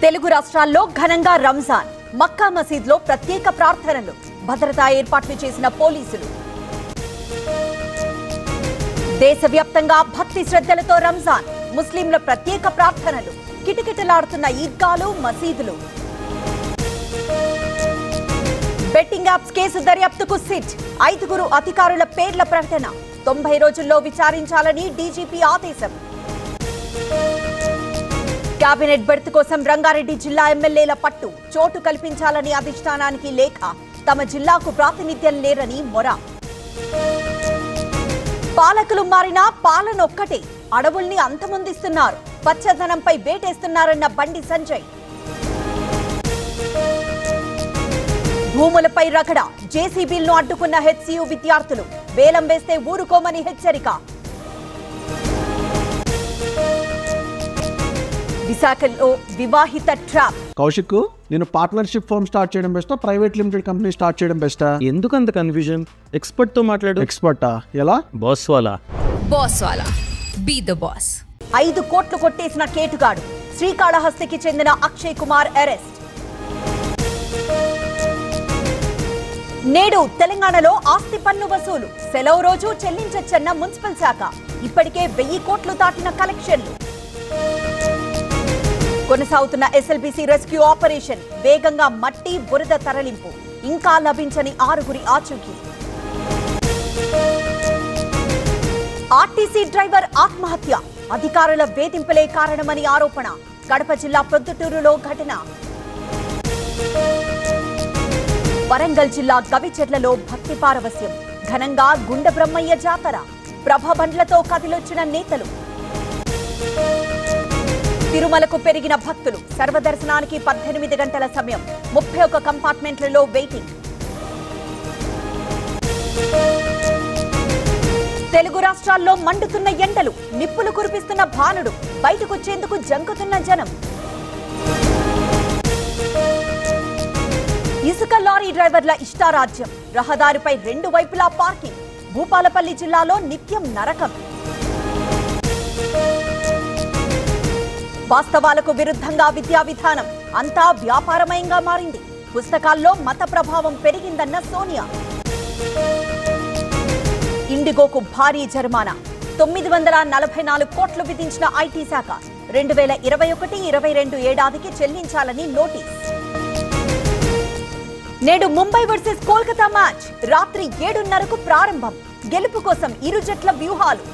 తెలుగు రాష్ట్రాల్లో ఘనంగా రంజాన్, మక్కా మసీద్లో ప్రత్యేక ప్రార్థనలు, భద్రతా ఏర్పాట్లు చేసిన పోలీసులు. దేశవ్యాప్తంగా భక్తి శ్రద్ధలతో రంజాన్, ముస్లింల ప్రత్యేక ప్రార్థనలు, కిటకిటలాడుతున్న ఈద్గాలు, మసీదులు. బెట్టింగ్ యాప్స్ కేసు దర్యాప్తుకు సిట్, 5 అధికారుల పేర్ల ప్రకటన, 90 రోజుల్లో విచారించాలని డీజీపీ ఆదేశం. కేబినెట్ బెర్త్ కోసం రంగారెడ్డి జిల్లా ఎమ్మెల్యేల పట్టు, చోటు కల్పించాలని అధిష్టానానికి లేఖ, తమ జిల్లాకు ప్రాతినిధ్యం లేరని మొర. పాలకులు మారినా పాలనొక్కటే, అడవుల్ని అంతమొందిస్తున్నారు, పచ్చదనంపై వేటేస్తున్నారన్న బండి సంజయ్. భూములపై రగడ, జేసీబీలను అడ్డుకున్న హెచ్సియు విద్యార్థులు, వేలం వేస్తే ఊరుకోమని హెచ్చరిక. విశాఖలో వివాహిత ట్రాప్. కౌశిక్, నేను పార్ట్నర్షిప్ ఫర్మ్ స్టార్ట్ చేయడం బెస్టా, ప్రైవేట్ లిమిటెడ్ కంపెనీ స్టార్ట్ చేయడం బెస్టా? ఎందుకు అంత కన్ఫ్యూజన్? ఎక్స్పర్ట్ తో మాట్లాడు. ఎక్స్పర్టా? ఎలా? బాస్ వాలా బీ ద బాస్. 5 కోట్లు కొట్టేసిన కేటుగాడు, శ్రీకాళహస్తికి చెందిన అక్షయ్ కుమార్ అరెస్ట్. నేడు తెలంగాణలో ఆస్తి పన్ను వసూలు, సెలవు రోజు చెల్లించొచ్చన్న మున్సిపల్ శాఖ, ఇప్పటికే 1000 కోట్లు దాటిన కలెక్షన్లు. కొనసాగుతున్న ఎస్ఎల్బీసీ రెస్క్యూ ఆపరేషన్, వేగంగా మట్టి బురద తరలింపు, ఇంకా లభించని 6 ఆచూకీ. ఆర్టీసీ డ్రైవర్ ఆత్మహత్య, అధికారుల వేధింపులే కారణమని ఆరోపణ, కడప జిల్లా ప్రొద్దుటూరులో ఘటన. వరంగల్ జిల్లా గవిచెర్లలో భక్తి పారవస్యం, ఘనంగా గుండ బ్రహ్మయ్య జాతర, ప్రభబండ్లతో కదిలొచ్చిన నేతలు. తిరుమలకు పెరిగిన భక్తులు, సర్వదర్శనానికి 18 గంటల సమయం, 31 కంపార్ట్మెంట్లలో వెయిటింగ్. తెలుగు రాష్ట్రాల్లో మండుతున్న ఎండలు, నిప్పులు కురిపిస్తున్న భానుడు, బయటకొచ్చేందుకు జంకుతున్న జనం. ఇసుక లారీ డ్రైవర్ల ఇష్టారాజ్యం, రహదారిపై 2 వైపులా పార్కింగ్, భూపాలపల్లి జిల్లాలో నిత్యం నరకం. వాస్తవాలకు విరుద్ధంగా విద్యా విధానం, అంతా వ్యాపారమయంగా మారింది, పుస్తకాల్లో మత ప్రభావం పెరిగిందన్న సోనియా. ఇండిగోకు భారీ జరిమానా, 944 కోట్లు విధించిన ఐటీ శాఖ, 2021-22 ఏడాదికి చెల్లించాలని నోటీస్. నేడు ముంబై వర్సెస్ కోల్కతా మ్యాచ్ రాత్రి 7:30కు ప్రారంభం, గెలుపు కోసం ఇరు జట్ల వ్యూహాలు.